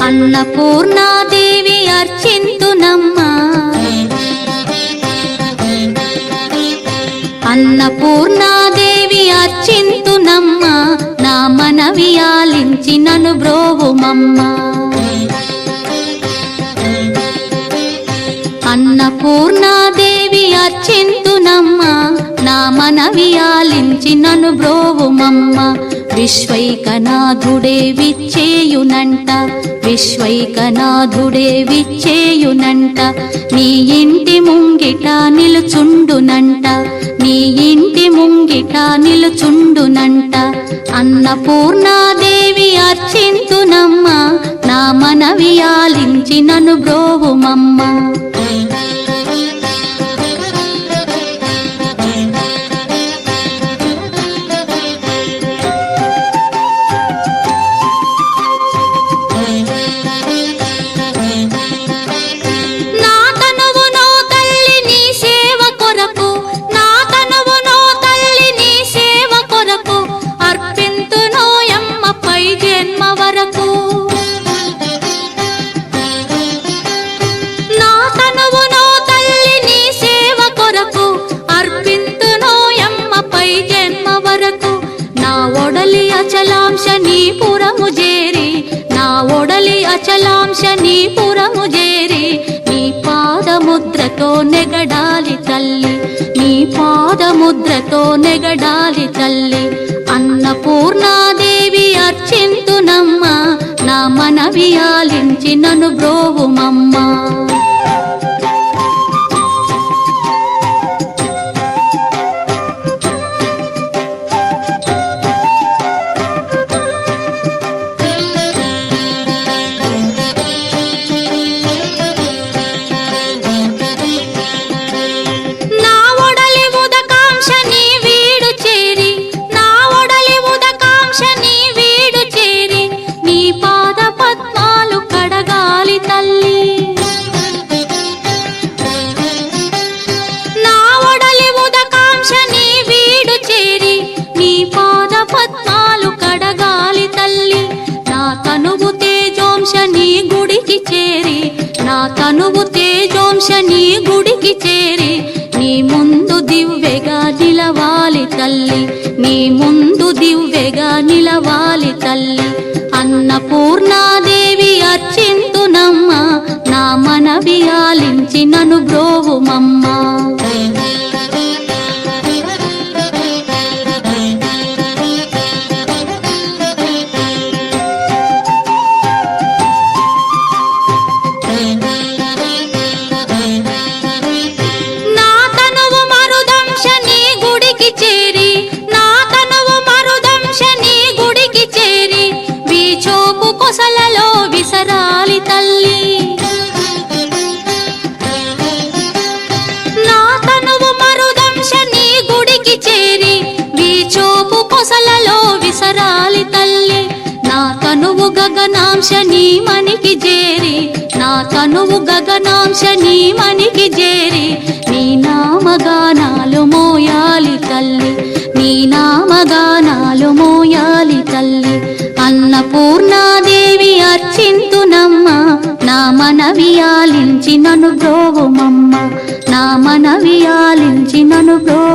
అన్నపూర్ణాదేవి అర్చింతునమ్మా, అన్నపూర్ణాదేవి అర్చింతునమ్మా, నా మనవి ఆలించి నన్ను బ్రోవుమమ్మా. అన్నపూర్ణాదేవి అర్చింతునమ్మా, నా మనవి ఆలించి నన్ను బ్రోవుమమ్మా. విశ్వైకనాథుడే విచ్చేయునంట, విశ్వైకనాథుడే విచ్చేయునంట, నీ ఇంటి ముంగిట నిలుచుండునంట, నీ ఇంటి ముంగిట నిలుచుండునంట. అన్నపూర్ణాదేవి అర్చింతునమ్మా, నా మనవి ఆలించి నన్ను బ్రోవుమమ్మా. అచలాంశ నీ పురము చేరి, నా ఒడలి అచలాంశ నీ పురము చేరి, నీ పాదముద్రతో నెగడాలి తల్లి, నీ పాదముద్రతో నెగడాలి తల్లి. అన్నపూర్ణాదేవి అర్చింతునమ్మా, నా మనవి ఆలించి నన్ను బ్రోవుమమ్మా. నా తనువు తేజోంశ నీ గుడికి చేరి, నీ ముందు దివ్వెగా నిలవాలి తల్లి, నీ ముందు దివ్వెగా నిలవాలి తల్లి. అన్నపూర్ణాదేవి అర్చింతునమ్మా, నా మనవి ఆలించి నన్ను బ్రోవుమమ్మా. కొసలలో విసరాలి తల్లి, నా తనువు మరుదంశ నీ గుడికి చేరి, వీచోపు కొసలలో విసరాలి తల్లి. నా తనువు గగనాంశ నీ మనికి చేరి, నా తనువు గగనాంశ నీ మనికి చేరి, నీ నామగానాలు మోయాలి తల్లి, నీ నామగానాలు మోయాలి తల్లి. అన్నపూర్ణాదేవి అర్చింతునమ్మా, నా మనవి ఆలించి నన్ను బ్రోవుమమ్మా, నా మనవి ఆలించి నన్ను బ్రో